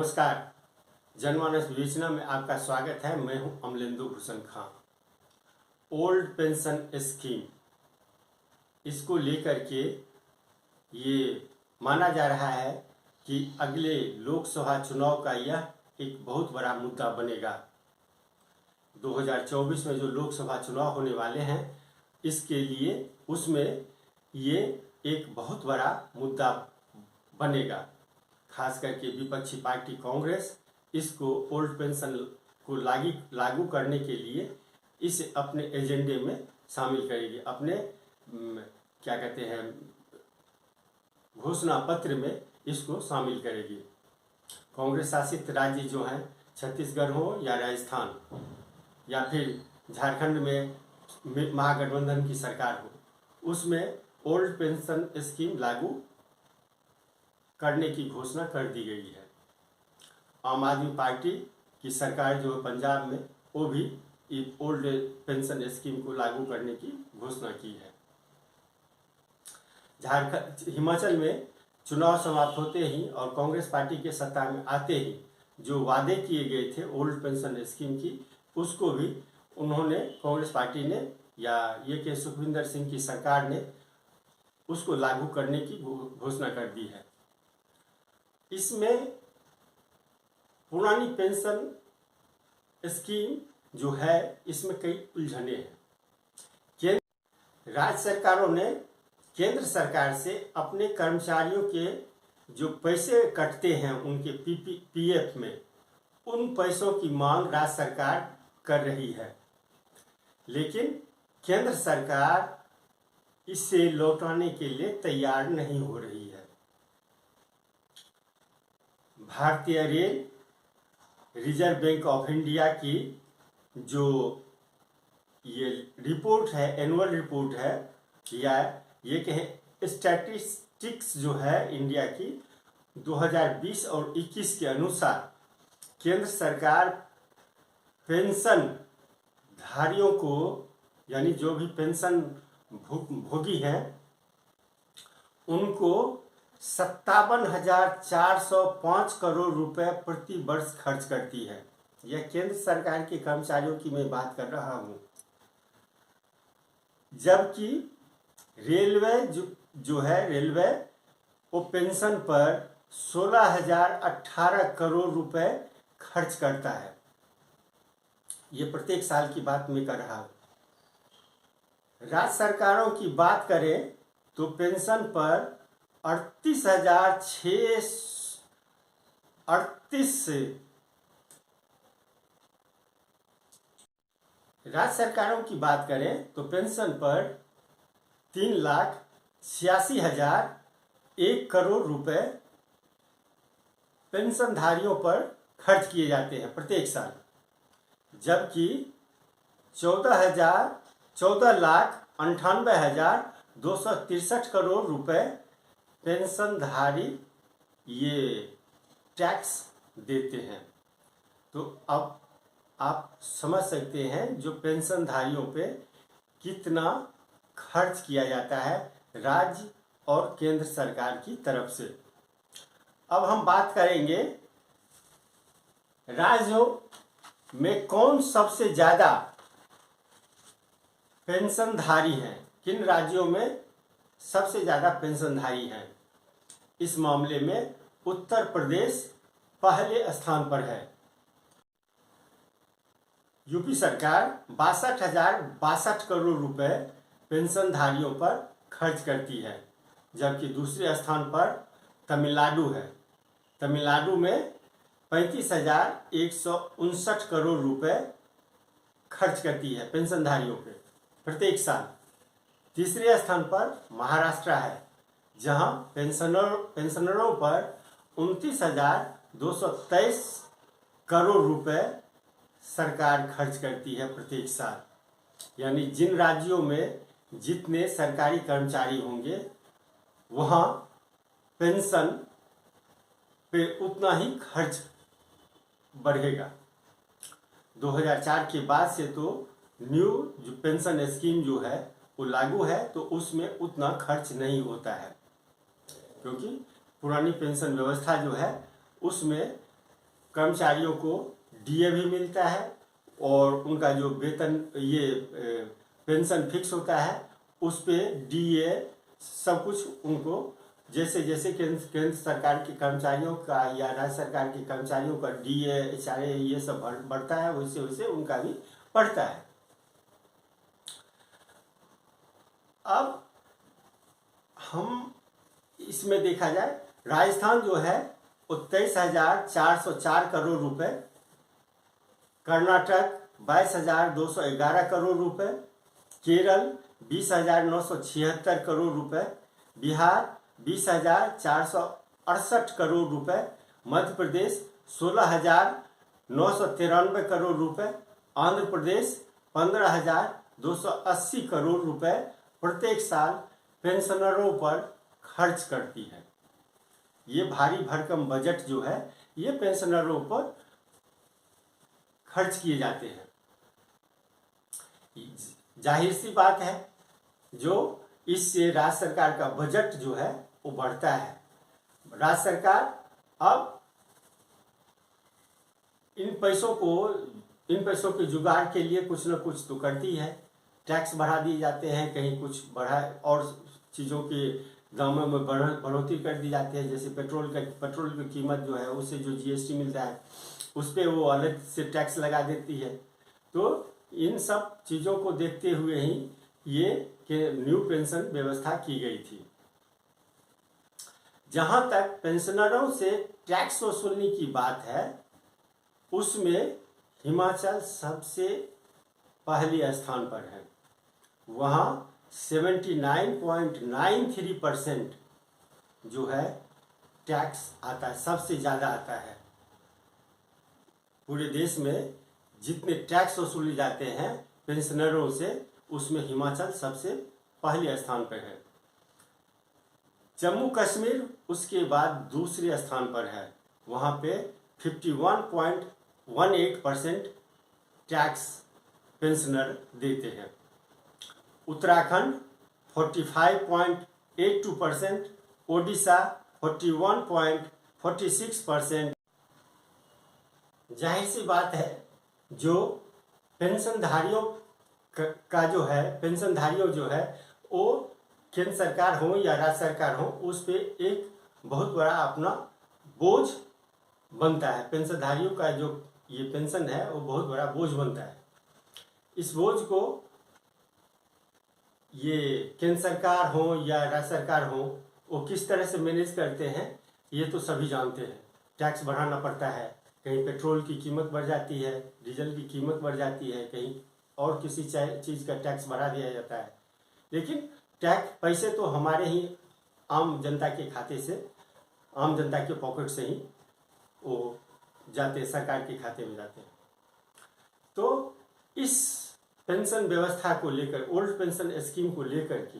नमस्कार। जनमानस विवेचना में आपका स्वागत है। मैं हूं अमलेंदु भूषण खां। ओल्ड पेंशन स्कीम, इसको लेकर के ये माना जा रहा है कि अगले लोकसभा चुनाव का यह एक बहुत बड़ा मुद्दा बनेगा। 2024 में जो लोकसभा चुनाव होने वाले हैं, इसके लिए उसमें ये एक बहुत बड़ा मुद्दा बनेगा। खास करके विपक्षी पार्टी कांग्रेस इसको ओल्ड पेंशन को लागू करने के लिए इसे अपने एजेंडे में शामिल करेगी, अपने क्या कहते हैं घोषणा पत्र में इसको शामिल करेगी। कांग्रेस शासित राज्य जो हैं, छत्तीसगढ़ हो या राजस्थान या फिर झारखंड में महागठबंधन की सरकार हो, उसमें ओल्ड पेंशन स्कीम लागू करने की घोषणा कर दी गई है। आम आदमी पार्टी की सरकार जो है पंजाब में, वो भी ओल्ड पेंशन स्कीम को लागू करने की घोषणा की है। हिमाचल में चुनाव समाप्त होते ही और कांग्रेस पार्टी के सत्ता में आते ही जो वादे किए गए थे ओल्ड पेंशन स्कीम की, उसको भी उन्होंने, कांग्रेस पार्टी ने या ये कि सुखविंदर सिंह की सरकार ने उसको लागू करने की घोषणा कर दी है। इसमें पुरानी पेंशन स्कीम जो है, इसमें कई उलझने हैं। राज्य सरकारों ने केंद्र सरकार से अपने कर्मचारियों के जो पैसे कटते हैं उनके पीएफ में, उन पैसों की मांग राज्य सरकार कर रही है, लेकिन केंद्र सरकार इसे लौटाने के लिए तैयार नहीं हो रही है। भारतीय rail, reserve bank of India की जो ये रिपोर्ट है, एनुअल रिपोर्ट है, या ये कहें स्टैटिस्टिक्स जो है इंडिया की 2020 और 21 के अनुसार, केंद्र सरकार पेंशन धारियों को, यानी जो भी पेंशन भोगी हैं, उनको 57,405 करोड़ रुपए प्रति वर्ष खर्च करती है। यह केंद्र सरकार के कर्मचारियों की मैं बात कर रहा हूं। जबकि रेलवे जो है रेलवे, वो पेंशन पर 16,018 करोड़ रुपए खर्च करता है। ये प्रत्येक साल की बात मैं कर रहा हूं। राज्य सरकारों की बात करें तो पेंशन पर 38,638 राज्य सरकारों की बात करें तो पेंशन पर 3,86,001 करोड़ रुपए पेंशनधारियों पर खर्च किए जाते हैं प्रत्येक साल। जबकि 14,98,263 करोड़ रुपए पेंशनधारी ये टैक्स देते हैं। तो अब आप समझ सकते हैं जो पेंशनधारियों पे कितना खर्च किया जाता है राज्य और केंद्र सरकार की तरफ से। अब हम बात करेंगे राज्यों में कौन सबसे ज्यादा पेंशनधारी हैं, किन राज्यों में सबसे ज्यादा पेंशनधारी हैं। इस मामले में उत्तर प्रदेश पहले स्थान पर है। यूपी सरकार 62,062 करोड़ रुपए पेंशनधारियों पर खर्च करती है। जबकि दूसरे स्थान पर तमिलनाडु है। तमिलनाडु में 35,159 करोड़ रुपए खर्च करती है पेंशनधारियों पे प्रत्येक साल। तीसरे स्थान पर महाराष्ट्र है, जहां पेंशनरों पर 29,223 करोड़ रुपए सरकार खर्च करती है प्रत्येक साल। यानी जिन राज्यों में जितने सरकारी कर्मचारी होंगे, वहां पेंशन पे उतना ही खर्च बढ़ेगा। 2004 के बाद से तो न्यू जो पेंशन स्कीम जो है वो लागू है, तो उसमें उतना खर्च नहीं होता है, क्योंकि पुरानी पेंशन व्यवस्था जो है उसमें कर्मचारियों को डीए भी मिलता है और उनका जो वेतन पेंशन फिक्स होता है उस पे डीए सब कुछ उनको जैसे जैसे केंद्र सरकार के कर्मचारियों का या राज्य सरकार के कर्मचारियों का डीए एचआरए ये सब बढ़ता है, वैसे वैसे उनका भी बढ़ता है। अब हम इसमें देखा जाए, राजस्थान जो है वो 23,404 करोड़ रुपए, कर्नाटक 22,211 करोड़ रुपए, केरल 20,976 करोड़ रुपए, बिहार 20,468 करोड़ रुपए, मध्य प्रदेश 16,993 करोड़ रुपए, आंध्र प्रदेश 15,280 करोड़ रुपए प्रत्येक साल पेंशनरों पर खर्च करती है। ये भारी भरकम बजट जो है ये पेंशनरों पर खर्च किए जाते हैं। जाहिर सी बात है, जो इससे राज्य सरकार का बजट जो है वो बढ़ता है। राज्य सरकार अब इन पैसों के जुगाड़ के लिए कुछ न कुछ तो करती है। टैक्स बढ़ा दिए जाते हैं, कहीं कुछ बढ़ा और चीज़ों के दामों में बढ़ोतरी कर दी जाती है। जैसे पेट्रोल की कीमत जो है उससे जो जीएसटी मिलता है उस पर वो अलग से टैक्स लगा देती है। तो इन सब चीज़ों को देखते हुए ही ये न्यू पेंशन व्यवस्था की गई थी। जहां तक पेंशनरों से टैक्स वसूलने की बात है, उसमें हिमाचल सबसे पहले स्थान पर है। वहाँ 79.93% जो है टैक्स आता है, सबसे ज़्यादा आता है। पूरे देश में जितने टैक्स वसूले जाते हैं पेंशनरों से, उसमें हिमाचल सबसे पहले स्थान पर है। जम्मू कश्मीर उसके बाद दूसरे स्थान पर है। वहाँ पे 51.18% टैक्स पेंशनर देते हैं। उत्तराखंड 45.82%, ओडिशा 41.46%। जाहिर सी बात है, जो पेंशनधारियों जो है वो केंद्र सरकार हो या राज्य सरकार हो, उस पर एक बहुत बड़ा अपना बोझ बनता है। पेंशनधारियों का जो ये पेंशन है वो बहुत बड़ा बोझ बनता है। इस बोझ को ये केंद्र सरकार हो या राज्य सरकार हो, वो किस तरह से मैनेज करते हैं ये तो सभी जानते हैं। टैक्स बढ़ाना पड़ता है, कहीं पेट्रोल की कीमत बढ़ जाती है, डीजल की कीमत बढ़ जाती है, कहीं और किसी चीज़ का टैक्स बढ़ा दिया जाता है। लेकिन टैक्स पैसे तो हमारे ही आम जनता के खाते से, आम जनता के पॉकेट से ही वो जाते हैं, सरकार के खाते में जाते हैं। तो इस पेंशन व्यवस्था को लेकर, ओल्ड पेंशन स्कीम को लेकर के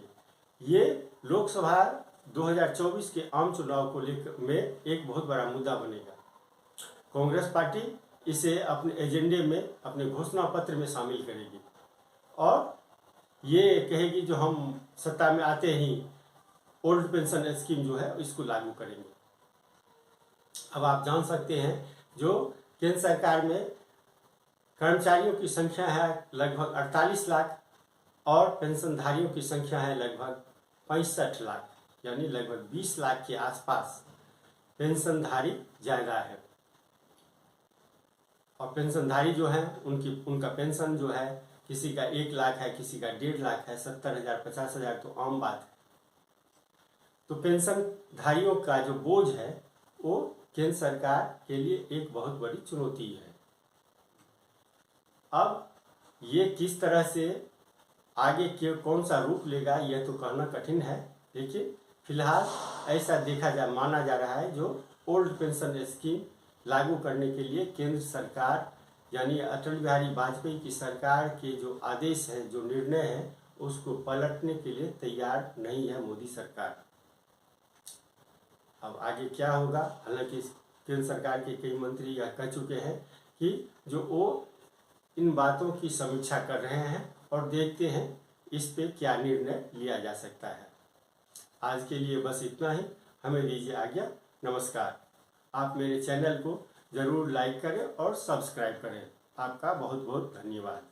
ये लोकसभा 2024 के आम चुनाव को लेकर में एक बहुत बड़ा मुद्दा बनेगा। कांग्रेस पार्टी इसे अपने एजेंडे में, अपने घोषणा पत्र में शामिल करेगी और ये कहेगी जो हम सत्ता में आते ही ओल्ड पेंशन स्कीम जो है इसको लागू करेंगे। अब आप जान सकते हैं, जो केंद्र सरकार में कर्मचारियों की संख्या है लगभग 48 लाख और पेंशनधारियों की संख्या है लगभग 65 लाख, यानी लगभग 20 लाख के आसपास पेंशनधारी ज़्यादा है। और पेंशनधारी जो है उनका पेंशन जो है, किसी का 1 लाख है, किसी का 1.5 लाख है, 70,000 50,000 तो आम बात है। तो पेंशनधारियों का जो बोझ है वो केंद्र सरकार के लिए एक बहुत बड़ी चुनौती है। अब ये किस तरह से आगे के कौन सा रूप लेगा यह तो कहना कठिन है, लेकिन फिलहाल ऐसा माना जा रहा है, जो ओल्ड पेंशन स्कीम लागू करने के लिए केंद्र सरकार यानी अटल बिहारी वाजपेयी की सरकार के जो आदेश है, जो निर्णय है, उसको पलटने के लिए तैयार नहीं है मोदी सरकार। अब आगे क्या होगा, हालांकि केंद्र सरकार के कई मंत्री यह कह चुके हैं कि जो वो इन बातों की समीक्षा कर रहे हैं और देखते हैं इस पे क्या निर्णय लिया जा सकता है। आज के लिए बस इतना ही, हमें दीजिए आज्ञा, नमस्कार। आप मेरे चैनल को ज़रूर लाइक करें और सब्सक्राइब करें। आपका बहुत बहुत धन्यवाद।